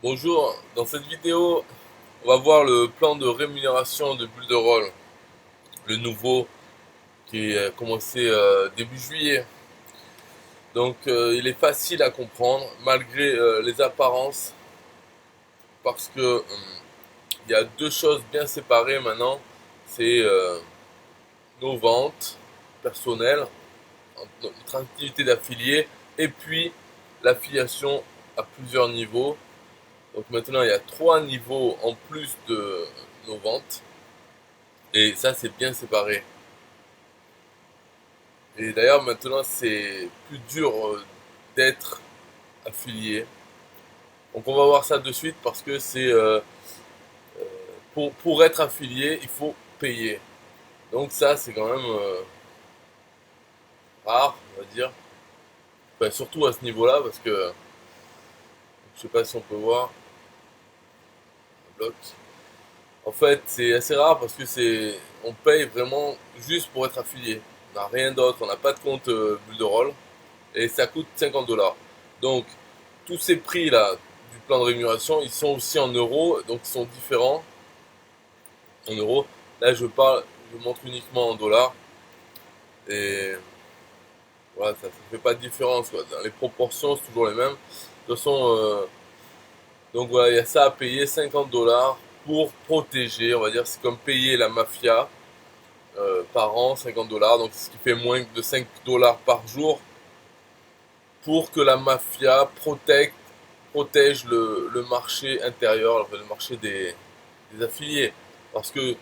Bonjour, dans cette vidéo, on va voir le plan de rémunération de Builderall, le nouveau qui a commencé début juillet. Donc il est facile à comprendre malgré les apparences parce que il y a deux choses bien séparées maintenant, c'est nos ventes personnelles, notre activité d'affilié et puis l'affiliation à plusieurs niveaux. Donc maintenant il y a trois niveaux en plus de nos ventes. Et ça, c'est bien séparé. Et d'ailleurs, maintenant, c'est plus dur d'être affilié. Donc, on va voir ça de suite parce que c'est pour être affilié, il faut payer. Donc, ça, c'est quand même rare, on va dire. Enfin, surtout à ce niveau-là parce que je sais pas si on peut voir un bloc. En fait, c'est assez rare parce que on paye vraiment juste pour être affilié. On n'a rien d'autre, on n'a pas de compte Builderall et ça coûte 50 $. Donc, tous ces prix-là du plan de rémunération, ils sont aussi en euros, donc ils sont différents en euros. Là, je montre uniquement en dollars. Et voilà, ça ne fait pas de différence, quoi. Dans les proportions, c'est toujours les mêmes. De toute façon, donc voilà, il y a ça à payer, 50 $ pour protéger, on va dire, c'est comme payer la mafia par an, 50 $, donc ce qui fait moins de 5 $ par jour, pour que la mafia protège le marché intérieur, le marché des affiliés. Parce que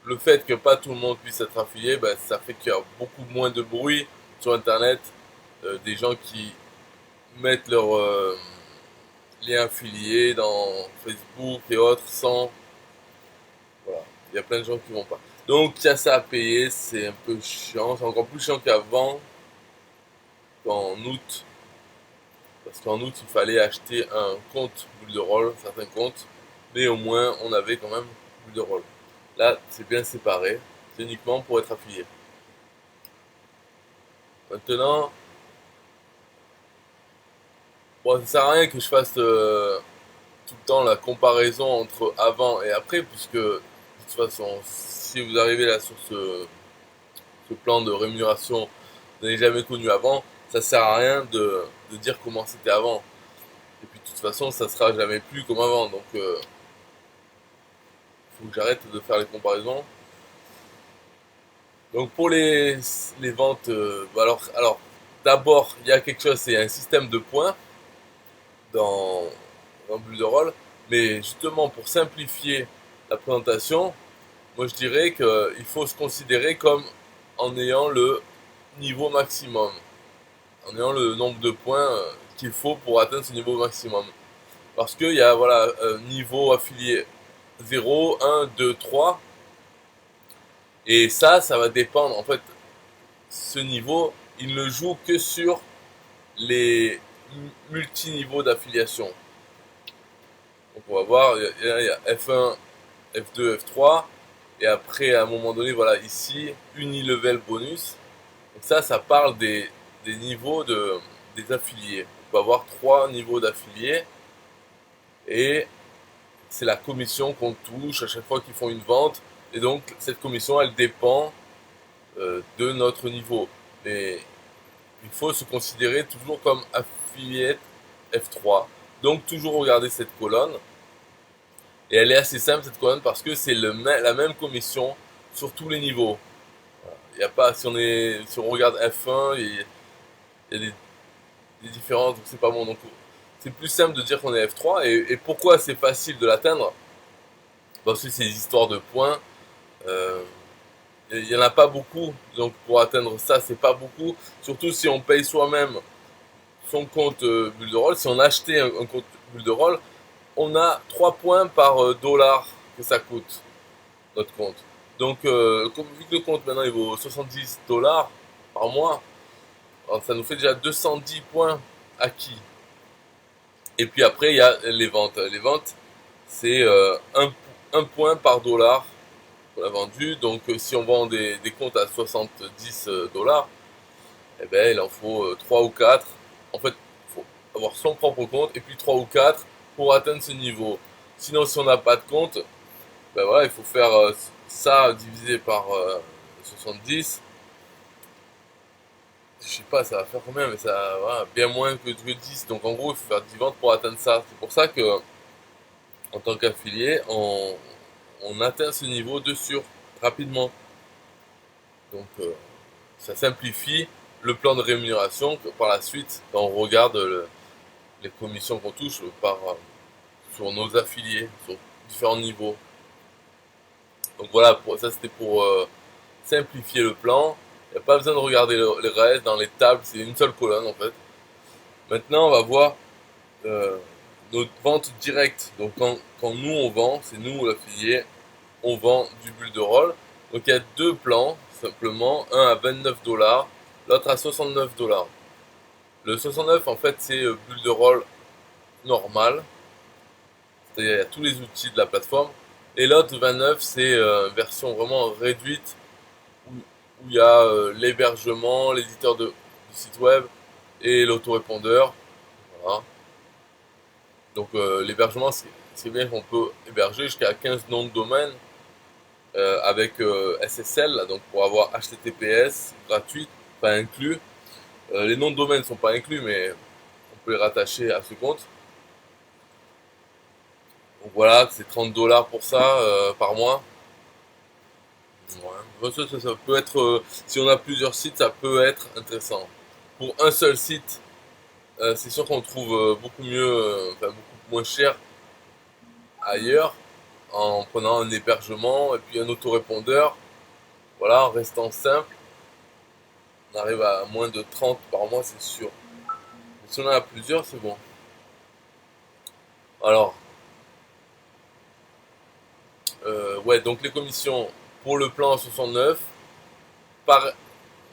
le fait que pas tout le monde puisse être affilié, ben, ça fait qu'il y a beaucoup moins de bruit sur Internet, des gens qui mettent leurs liens affiliés dans Facebook et autres sans... Voilà, il y a plein de gens qui vont pas. Donc il y a ça à payer, c'est un peu chiant, c'est encore plus chiant qu'avant, qu'en août. Parce qu'en août, il fallait acheter un compte Builderall, certains comptes, mais au moins on avait quand même Builderall. Là, c'est bien séparé, c'est uniquement pour être affilié. Maintenant, bon, ça sert à rien que je fasse tout le temps la comparaison entre avant et après, puisque de toute façon, si vous arrivez là sur ce plan de rémunération, vous n'avez jamais connu avant, ça sert à rien de dire comment c'était avant. Et puis de toute façon, ça sera jamais plus comme avant, donc faut que j'arrête de faire les comparaisons. Donc pour les ventes, alors d'abord il y a quelque chose, c'est un système de points dans, dans Builderall, mais justement pour simplifier la présentation, moi je dirais qu'il faut se considérer comme en ayant le niveau maximum, en ayant le nombre de points qu'il faut pour atteindre ce niveau maximum. Parce qu'il y a voilà, niveau affilié 0, 1, 2, 3, et ça va dépendre. En fait, ce niveau, il ne joue que sur les multiniveaux d'affiliation. Donc on va voir, il y a F1, F2, F3, et après à un moment donné, voilà, ici, unilevel bonus. Donc ça parle des niveaux des affiliés. On peut avoir trois niveaux d'affiliés, et c'est la commission qu'on touche à chaque fois qu'ils font une vente, et donc cette commission, elle dépend de notre niveau. Et il faut se considérer toujours comme affiliate F3. Donc toujours regarder cette colonne. Et elle est assez simple cette colonne parce que c'est la même commission sur tous les niveaux. Il y a pas, si on regarde F1, il y a des différences, donc c'est pas bon. Donc c'est plus simple de dire qu'on est F3. Et pourquoi c'est facile de l'atteindre? Parce que c'est des histoires de points. Euh, il y en a pas beaucoup, donc pour atteindre ça, c'est pas beaucoup. Surtout si on paye soi-même son compte Builderall. Si on achetait un compte Builderall, on a 3 points par dollar que ça coûte, notre compte. Donc, vu que le compte maintenant il vaut 70 $ par mois, alors ça nous fait déjà 210 points acquis. Et puis après, il y a les ventes. Les ventes, c'est un point par dollar qu'on a vendu. Donc, si on vend des comptes à 70 $, eh ben, il en faut 3 ou 4. En fait, il faut avoir son propre compte et puis 3 ou 4 pour atteindre ce niveau. Sinon, si on n'a pas de compte, ben voilà, il faut faire ça divisé par 70. Je sais pas, ça va faire combien, mais ça voilà, bien moins que 10. Donc en gros, il faut faire 10 ventes pour atteindre ça. C'est pour ça que en tant qu'affilié, on atteint ce niveau de sur rapidement. Donc ça simplifie le plan de rémunération que par la suite, quand on regarde les commissions qu'on touche sur nos affiliés, sur différents niveaux. Donc voilà, ça c'était pour simplifier le plan. Il n'y a pas besoin de regarder les restes dans les tables, c'est une seule colonne en fait. Maintenant, on va voir notre vente directe. Donc quand nous on vend, c'est nous l'affilié, on vend du bulle de rôle. Donc il y a deux plans simplement, un à 29$, l'autre à 69$. Le 69 en fait c'est bulle de rôle normal, c'est-à-dire il y a tous les outils de la plateforme. Et l'autre 29 c'est version vraiment réduite où il y a l'hébergement, l'éditeur du site web et l'autorépondeur. Voilà. Donc l'hébergement, c'est bien qu'on peut héberger jusqu'à 15 noms de domaine avec SSL, là, donc pour avoir HTTPS gratuit, pas inclus. Les noms de domaine ne sont pas inclus, mais on peut les rattacher à ce compte. Donc voilà, c'est 30$ pour ça par mois. Ouais. Ça peut être, si on a plusieurs sites, ça peut être intéressant. Pour un seul site, c'est sûr qu'on trouve beaucoup mieux, enfin beaucoup moins cher ailleurs, en prenant un hébergement et puis un autorépondeur. Voilà, en restant simple, on arrive à moins de 30 par mois, c'est sûr. Mais si on en a plusieurs, c'est bon. Alors, ouais, donc les commissions pour le plan à 69, par,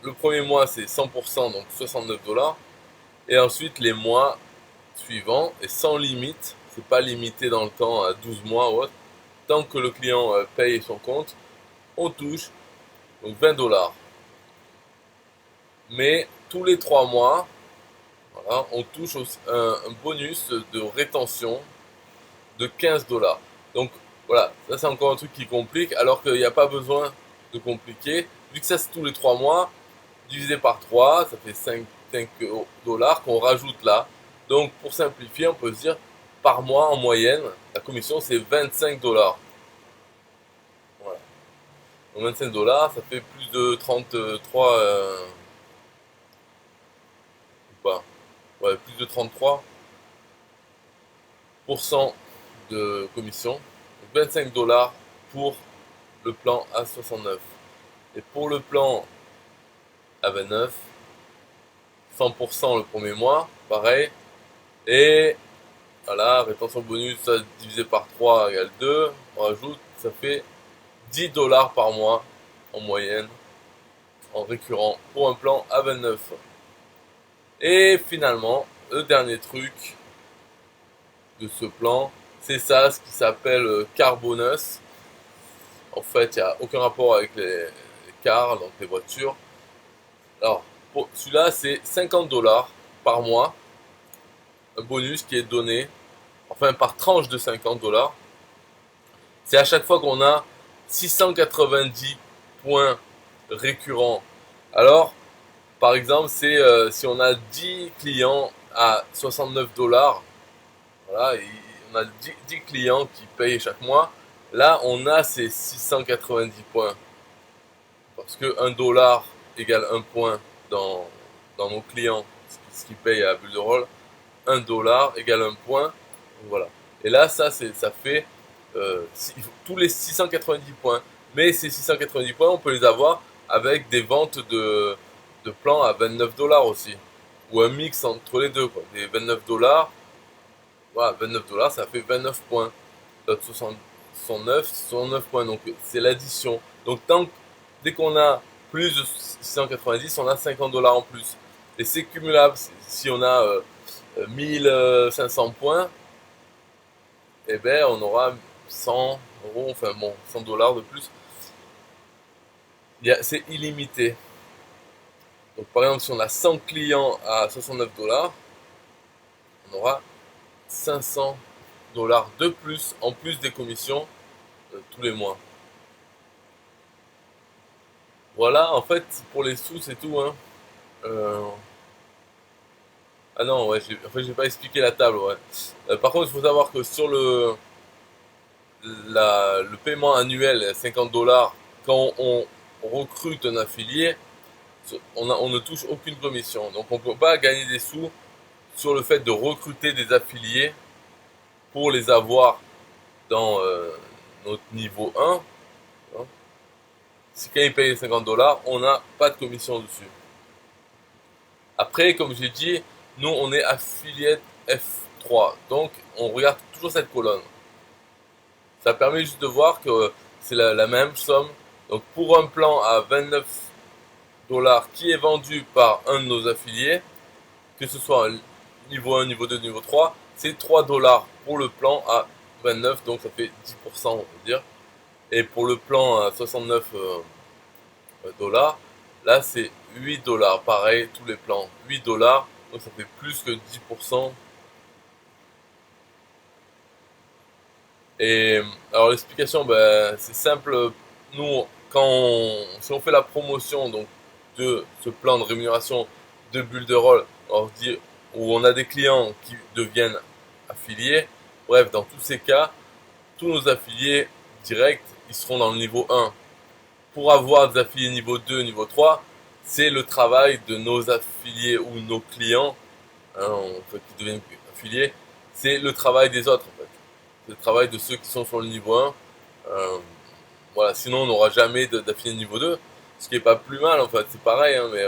le premier mois c'est 100%, donc 69$. Et ensuite les mois suivants, et sans limite, c'est pas limité dans le temps à 12 mois ou autre, tant que le client paye son compte, on touche donc 20$. Mais tous les 3 mois, voilà, on touche un bonus de rétention de 15$. Donc voilà, ça c'est encore un truc qui complique, alors qu'il n'y a pas besoin de compliquer. Vu que ça c'est tous les 3 mois, divisé par 3, ça fait 5$ qu'on rajoute là. Donc pour simplifier, on peut se dire par mois en moyenne, la commission c'est 25$. Voilà. Donc 25$, ça fait plus de 33, ou pas, ouais, plus de 33% de commission. Donc 25$ pour le plan à 69. Et pour le plan à 29, 100% le premier mois, pareil. Et voilà, rétention bonus, ça divisé par 3 égale 2. On rajoute, ça fait 10$ par mois en moyenne, en récurrent, pour un plan à 29. Et finalement, le dernier truc de ce plan, c'est ça, ce qui s'appelle Car Bonus. En fait, il n'y a aucun rapport avec les cars, donc les voitures. Alors, pour celui-là, c'est 50$ par mois, un bonus qui est donné, enfin par tranche de 50$. C'est à chaque fois qu'on a 690 points récurrents. Alors, par exemple, c'est si on a 10 clients à 69$, voilà, et on a 10 clients qui payent chaque mois, là on a ces 690 points. Parce que 1$ égale 1 point dans nos clients, ce qui paye à bulle de rôle, 1$ égale 1 point. Voilà. Et là, ça fait tous les 690 points. Mais ces 690 points, on peut les avoir avec des ventes de plans à 29$ aussi. Ou un mix entre les deux, quoi. Des 29$, voilà, 29$, ça fait 29 points. D'autres 69 points. Donc c'est l'addition. Donc dès qu'on a plus de 690, on a 50$ en plus. Et c'est cumulable. Si on a 1500 points, eh ben on aura 100€, enfin bon, 100$ de plus. C'est illimité. Donc par exemple, si on a 100 clients à 69$, on aura 500 dollars de plus, en plus des commissions, tous les mois. Voilà, en fait, pour les sous, c'est tout, hein. Euh, Ah non, ouais, en fait, j'ai pas expliqué la table, ouais. Par contre, il faut savoir que sur le paiement annuel, 50 dollars, quand on recrute un affilié, on ne touche aucune commission. Donc, on peut pas gagner des sous sur le fait de recruter des affiliés pour les avoir dans notre niveau 1. Hein. Si quand ils payent 50 dollars, on n'a pas de commission dessus. Après, comme j'ai dit, nous, on est affilié F3. Donc, on regarde toujours cette colonne. Ça permet juste de voir que c'est la même somme. Donc, pour un plan à 29 dollars qui est vendu par un de nos affiliés, que ce soit niveau 1, niveau 2, niveau 3, c'est 3 dollars pour le plan à 29, donc ça fait 10%, on va dire. Et pour le plan à 69 dollars, là c'est 8 dollars. Pareil, tous les plans, 8 dollars, donc ça fait plus que 10%. Et alors l'explication, ben, c'est simple. Nous, si on fait la promotion donc de ce plan de rémunération de Bulle de Rôle, on dit où on a des clients qui deviennent affiliés. Bref, dans tous ces cas, tous nos affiliés directs, ils seront dans le niveau 1. Pour avoir des affiliés niveau 2, niveau 3, c'est le travail de nos affiliés ou nos clients, hein, qui deviennent affiliés, c'est le travail des autres en fait. C'est le travail de ceux qui sont sur le niveau 1. Euh, voilà, sinon on n'aura jamais d'affiliés niveau 2, ce qui est pas plus mal en fait, c'est pareil, hein, mais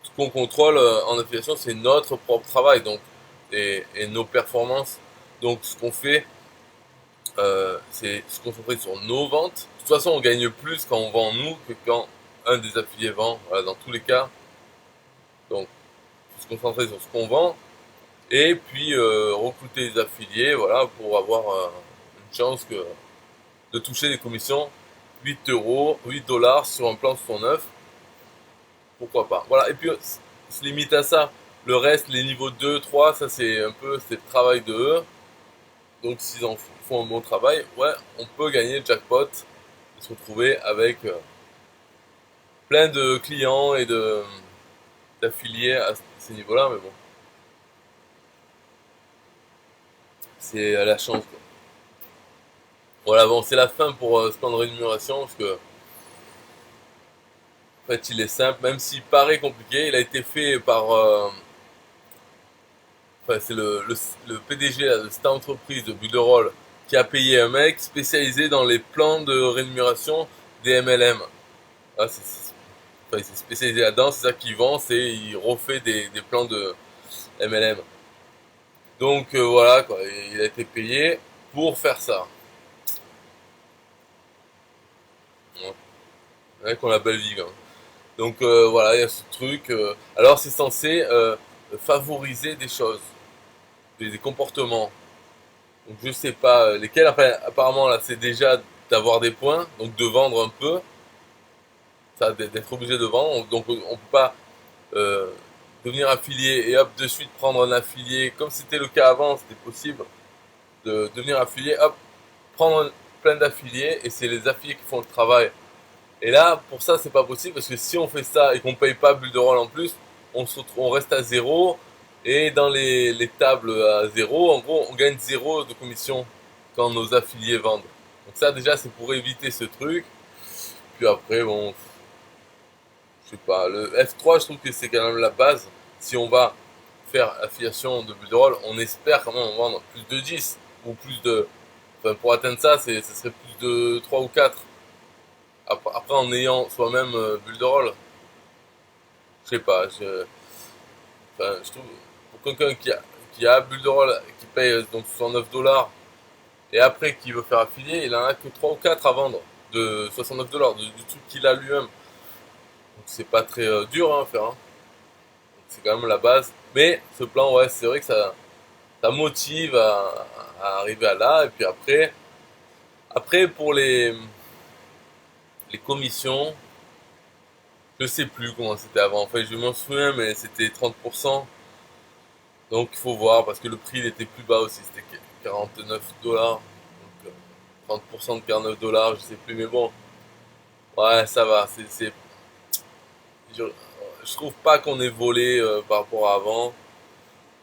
ce qu'on contrôle en affiliation, c'est notre propre travail donc et nos performances. Donc ce qu'on fait, c'est se concentrer sur nos ventes. De toute façon, on gagne plus quand on vend nous que quand un des affiliés vend. Voilà, dans tous les cas. Donc, faut se concentrer sur ce qu'on vend et puis recruter des affiliés, voilà, pour avoir une chance de toucher des commissions 8 euros, 8 dollars sur un plan 69. Pourquoi pas. Voilà, et puis se limite à ça. Le reste, les niveaux 2, 3, ça c'est un peu c'est le travail de eux. Donc s'ils en font un bon travail, ouais, on peut gagner le jackpot et se retrouver avec plein de clients et de d'affiliés à ces niveaux-là, mais bon, c'est à la chance, quoi. Voilà, bon, c'est la fin pour ce plan de rémunération, parce que en fait, il est simple, même s'il paraît compliqué, il a été fait par, enfin, c'est le PDG là, de cette entreprise de Buderol qui a payé un mec spécialisé dans les plans de rémunération des MLM. Ah, enfin, il s'est spécialisé là-dedans, c'est ça qu'il vend, c'est il refait des plans de MLM. Donc voilà, quoi, il a été payé pour faire ça. Ouais, ouais, qu'on la belle vie, hein. Donc voilà, il y a ce truc. Alors c'est censé favoriser des choses, des comportements. Donc je sais pas lesquels. Après, apparemment là, c'est déjà d'avoir des points, donc de vendre un peu, ça d'être obligé de vendre. Donc on peut pas euh, devenir affilié et hop de suite prendre un affilié comme c'était le cas avant, c'était possible de devenir affilié, hop prendre plein d'affiliés et c'est les affiliés qui font le travail. Et là, pour ça, c'est pas possible parce que si on fait ça et qu'on paye pas Bulle de Rôle en plus, on reste à zéro. Et dans les tables à zéro, en gros, on gagne zéro de commission quand nos affiliés vendent. Donc ça, déjà, c'est pour éviter ce truc. Puis après, bon, je sais pas. Le F3, je trouve que c'est quand même la base. Si on va faire affiliation de Bulle de Rôle, on espère quand même vendre plus de 10 ou plus de. Enfin, pour atteindre ça, ce serait plus de 3 ou 4. Après, en ayant soi-même Bulle de Rôle, je sais pas, enfin, je trouve, pour quelqu'un qui a Bulle de Rôle, qui paye donc 69 dollars, et après qui veut faire affilier, il en a que 3 ou 4 à vendre, de 69 dollars, du truc qu'il a lui-même. Donc c'est pas très dur hein, à faire, hein. C'est quand même la base. Mais ce plan, ouais, c'est vrai que ça motive à arriver à là, et puis après pour les commissions, je sais plus comment c'était avant. Enfin, je m'en souviens, mais c'était 30%. Donc il faut voir parce que le prix il était plus bas aussi, c'était 49 $. Donc 30% de 49 $, je sais plus, mais bon, ouais, ça va. Je, je trouve pas qu'on ait volé par rapport à avant.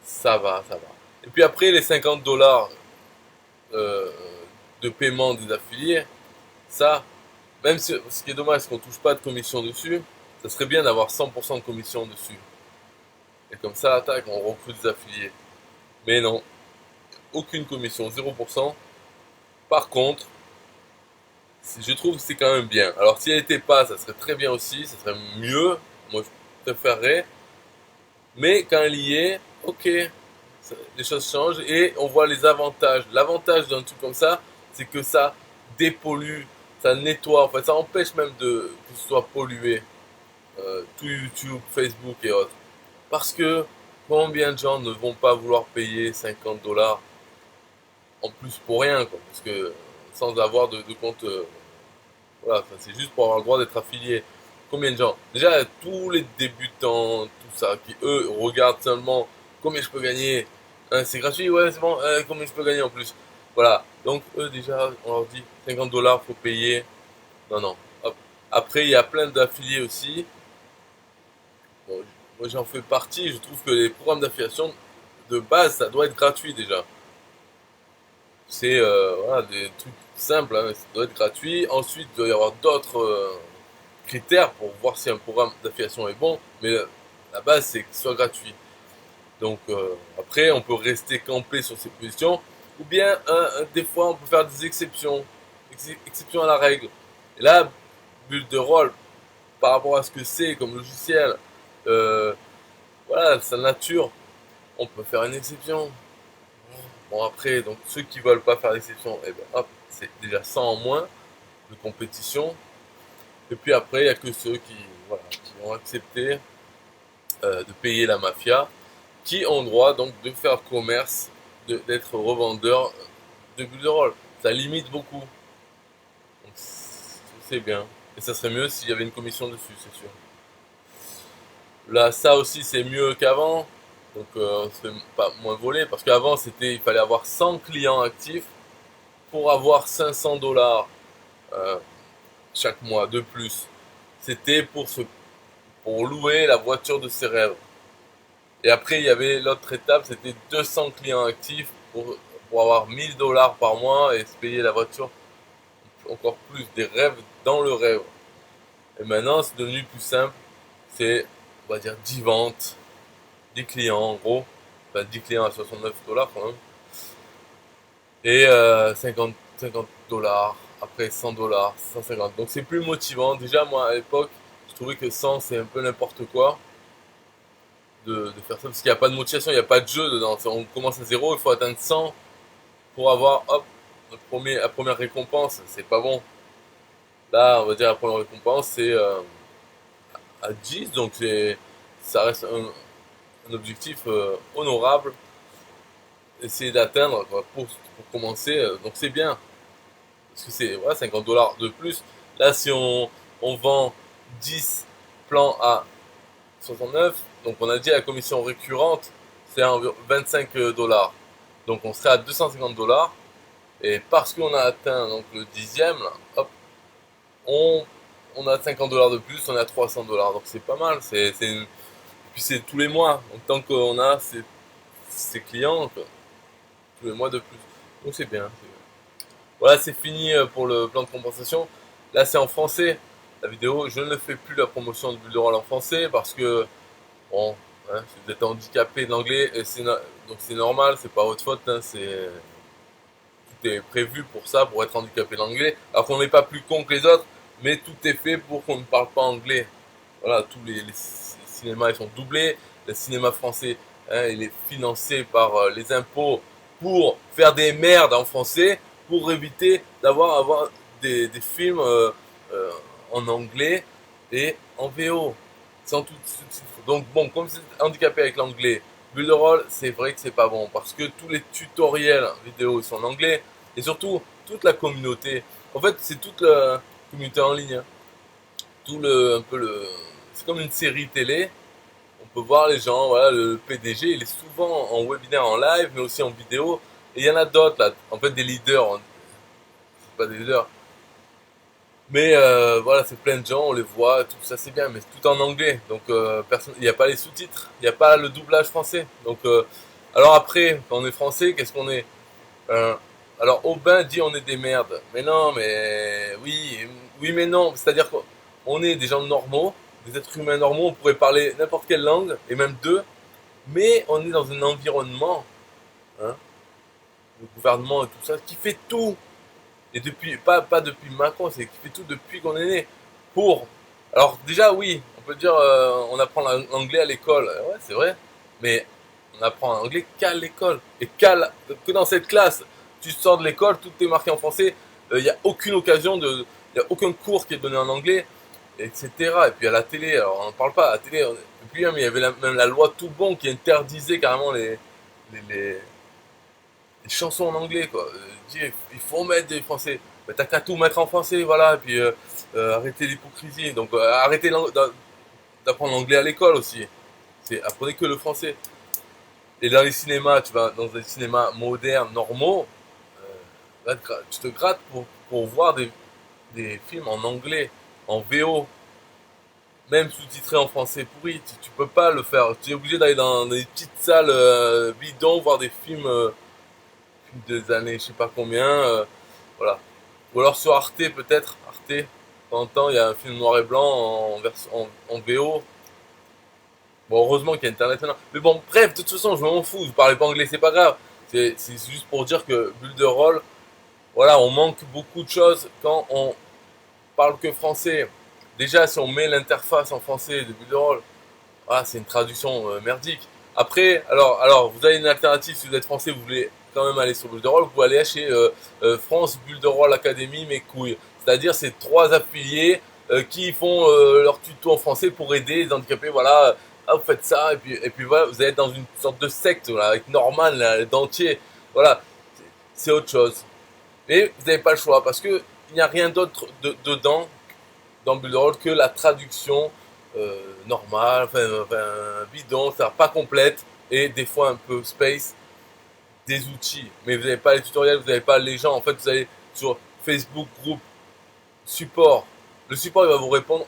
Ça va, ça va. Et puis après, les 50 $ euh, de paiement des affiliés, ça, même si, ce qui est dommage, c'est qu'on touche pas de commission dessus, ça serait bien d'avoir 100% de commission dessus. Et comme ça, attaque, on recrute des affiliés. Mais non, aucune commission, 0%. Par contre, je trouve que c'est quand même bien. Alors si elle n'était pas, ça serait très bien aussi, ça serait mieux. Moi, je préférerais. Mais quand elle y est, ok, les choses changent et on voit les avantages. L'avantage d'un truc comme ça, c'est que ça dépollue, ça nettoie, en fait, ça empêche même que ce soit pollué, tout YouTube, Facebook et autres. Parce que combien de gens ne vont pas vouloir payer 50 $ en plus pour rien, quoi, parce que sans avoir de compte, voilà, enfin, c'est juste pour avoir le droit d'être affilié. Combien de gens? Déjà, tous les débutants, tout ça, qui eux regardent seulement combien je peux gagner. Hein, c'est gratuit, ouais, c'est bon. Combien je peux gagner en plus? Voilà. Donc eux déjà, on leur dit 50 $ faut payer. Non, non. Hop. Après, il y a plein d'affiliés aussi. Bon, moi j'en fais partie. Je trouve que les programmes d'affiliation de base, ça doit être gratuit déjà. C'est voilà, des trucs simples, hein, ça doit être gratuit. Ensuite, il doit y avoir d'autres critères pour voir si un programme d'affiliation est bon, mais la base c'est qu'il soit gratuit. Donc après, on peut rester campé sur ses positions, ou bien des fois on peut faire des exceptions, exceptions à la règle. Et là, bulle de rôle, par rapport à ce que c'est comme logiciel, euh, voilà, sa nature, on peut faire une exception. Bon après, donc ceux qui veulent pas faire d'exception, eh ben hop, c'est déjà 100 en moins de compétition. Et puis après, il n'y a que ceux voilà, qui ont accepté de payer la mafia, qui ont droit donc de faire commerce, d'être revendeur de bulles de rôle. Ça limite beaucoup. Donc c'est bien. Et ça serait mieux s'il y avait une commission dessus, c'est sûr. Là, ça aussi, c'est mieux qu'avant. Donc, on se fait pas moins voler. Parce qu'avant, il fallait avoir 100 clients actifs pour avoir 500 $ euh, chaque mois de plus. C'était pour louer la voiture de ses rêves. Et après, il y avait l'autre étape, c'était 200 clients actifs pour avoir 1000 $ par mois et se payer la voiture encore plus, des rêves dans le rêve. Et maintenant, c'est devenu plus simple. C'est, on va dire, 10 ventes, 10 clients en gros. Enfin, 10 clients à 69 $ quand même. Et 50 $, après 100 $, 150. Donc c'est plus motivant. Déjà, moi, à l'époque, je trouvais que 100, c'est un peu n'importe quoi de faire ça. Parce qu'il n'y a pas de motivation, il n'y a pas de jeu dedans. On commence à zéro, il faut atteindre 100 pour avoir, hop, la première récompense. C'est pas bon. Là, on va dire la première récompense, c'est à 10. Donc ça reste un objectif honorable. Essayer d'atteindre pour commencer. Donc c'est bien. Parce que c'est voilà, 50 $ de plus. Là, si on vend 10 plans à 69, donc on a dit la commission récurrente, c'est environ 25 $. Donc on serait à 250 $. Et parce qu'on a atteint donc, le dixième, là, hop, on, on a 50 $ de plus, on a 300 $. Donc c'est pas mal. Puis c'est tous les mois. Donc tant qu'on a ces clients, quoi, tous les mois de plus. Donc c'est bien. Voilà, c'est fini pour le plan de compensation. Là, c'est en français. La vidéo, je ne fais plus la promotion de Bulle de Rôle en français parce que, bon, hein, si vous êtes handicapé d'anglais, donc c'est normal, c'est pas votre faute, hein, tout est prévu pour ça, pour être handicapé d'anglais. Alors qu'on n'est pas plus con que les autres, mais tout est fait pour qu'on ne parle pas anglais. Voilà, tous les cinémas, ils sont doublés. Le cinéma français, hein, il est financé par les impôts pour faire des merdes en français, pour éviter avoir des films euh, en anglais et en VO, sans tout sous-titre. Donc bon, comme c'est handicapé avec l'anglais, Bulle de Rôle, c'est vrai que c'est pas bon, parce que tous les tutoriels vidéo sont en anglais, et surtout, toute la communauté, en fait, c'est toute la communauté en ligne, hein. Un peu c'est comme une série télé, on peut voir les gens, voilà, le PDG, il est souvent en webinaire, en live, mais aussi en vidéo. Et il y en a d'autres, là, en fait, des leaders, c'est pas des leaders. Mais voilà, c'est plein de gens, on les voit, tout ça c'est bien, mais c'est tout en anglais. Donc personne, il n'y a pas les sous-titres, il n'y a pas le doublage français. Donc alors après, quand on est français, qu'est-ce qu'on est? Euh, alors Aubin dit on est des merdes. Mais non, mais oui, oui mais non. C'est-à-dire qu'on est des gens normaux, des êtres humains normaux, on pourrait parler n'importe quelle langue, et même deux, mais on est dans un environnement, hein, le gouvernement et tout ça, qui fait tout. Et depuis, pas depuis Macron, c'est qui fait tout depuis qu'on est né. Pour. Alors déjà oui, on peut dire on apprend l'anglais à l'école. Ouais, c'est vrai. Mais on apprend l'anglais qu'à l'école. Et que dans cette classe. Tu sors de l'école, tout est marqué en français. Il n'y a aucune occasion de. Il n'y a aucun cours qui est donné en anglais, etc. Et puis à la télé, alors on n'en parle pas, à la télé, et puis même, il y avait même la loi tout bon qui interdisait carrément les, les, les chansons en anglais, quoi. Il faut mettre des français. Mais t'as qu'à tout mettre en français, voilà. Et puis arrêter l'hypocrisie. Donc arrêtez d'apprendre l'anglais à l'école aussi. C'est apprenez que le français. Et dans les cinémas, tu vas dans des cinémas modernes, normaux, là, tu te grattes pour voir des films en anglais, en VO, même sous-titrés en français pourri. Tu peux pas le faire. Tu es obligé d'aller dans des petites salles bidons, voir des films des années je sais pas combien, voilà. Ou alors sur Arte peut-être, Arte, de temps en temps il y a un film noir et blanc en VO. Bon heureusement qu'il y a internet maintenant. Mais bon bref, de toute façon je m'en fous, je parlais pas anglais, c'est pas grave. C'est juste pour dire que bulle de rôle, voilà, on manque beaucoup de choses quand on parle que français. Déjà si on met l'interface en français de bulle de rôle, ah, c'est une traduction merdique. Après, alors, vous avez une alternative si vous êtes français, vous voulez quand même aller sur Bulle de Rôle, vous pouvez aller chez France Bulle de Rôle Académie, mes couilles. C'est-à-dire, c'est trois affiliés qui font leur tuto en français pour aider les handicapés. Voilà, ah, vous faites ça, et puis voilà, vous allez être dans une sorte de secte là, avec Norman, là, le dentier. Voilà, c'est autre chose. Mais vous n'avez pas le choix parce que il n'y a rien d'autre dedans dans Bulle de Rôle que la traduction normale, bidon, c'est-à-dire pas complète, et des fois un peu space, des outils. Mais vous n'avez pas les tutoriels, vous n'avez pas les gens. En fait, vous allez sur Facebook, groupe, support. Le support, il va vous répondre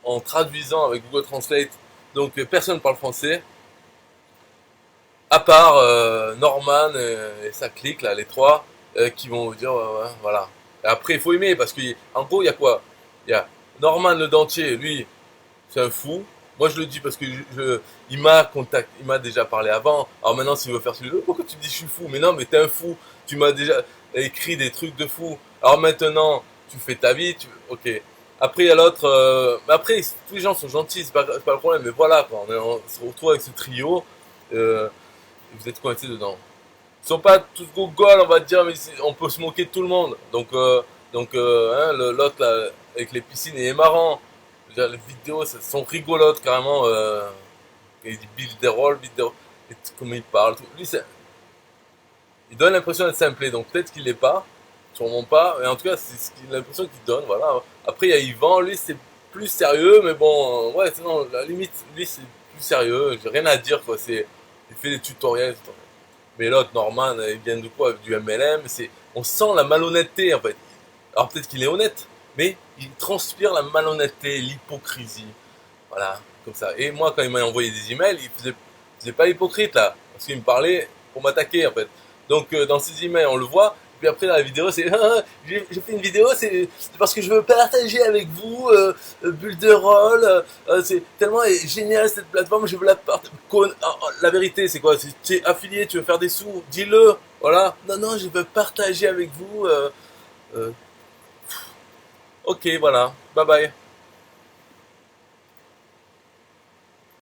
en traduisant avec Google Translate. Donc, personne ne parle français, à part Norman et sa clique, là, les trois, qui vont vous dire, ouais, voilà. Et après, il faut aimer, parce qu'en gros, il y a quoi? Il y a Norman le dentier, lui, c'est un fou. Moi, je le dis parce que il m'a contacté, il m'a déjà parlé avant. Alors maintenant, s'il veut faire celui-là, pourquoi tu me dis je suis fou? Mais non, mais t'es un fou. Tu m'as déjà écrit des trucs de fou. Alors maintenant, tu fais ta vie, ok. Après, il y a l'autre. Mais après, tous les gens sont gentils, c'est pas le problème. Mais voilà, quoi. On se retrouve avec ce trio. Et vous êtes coincés dedans. Ils sont pas tous gogoles, on va dire, mais on peut se moquer de tout le monde. Donc, l'autre là, avec les piscines, il est marrant. Je veux dire, les vidéos, sont rigolotes carrément. Il dit build des rôles, et comme il parle. Lui, il donne l'impression d'être simplé, donc peut-être qu'il l'est pas, sûrement pas. Mais en tout cas, c'est l'impression qu'il donne. Voilà. Après, il y a Yvan, lui, c'est plus sérieux, mais bon, ouais, non, la limite, lui, c'est plus sérieux. J'ai rien à dire, quoi. Il fait des tutoriels. Mais l'autre, Norman, il vient de quoi? Du MLM. On sent la malhonnêteté, en fait. Alors peut-être qu'il est honnête, mais il transpire la malhonnêteté, l'hypocrisie. Voilà, comme ça. Et moi, quand il m'a envoyé des emails, il faisait pas hypocrite, là. Parce qu'il me parlait pour m'attaquer, en fait. Donc, dans ces emails, on le voit. Puis après, dans la vidéo, c'est j'ai fait une vidéo, c'est parce que je veux partager avec vous Bulle de Rôle. C'est tellement génial cette plateforme, je veux la partager. La vérité, c'est quoi? Tu es affilié, tu veux faire des sous, dis-le. Voilà. Non, non, je veux partager avec vous. Ok, voilà. Bye bye.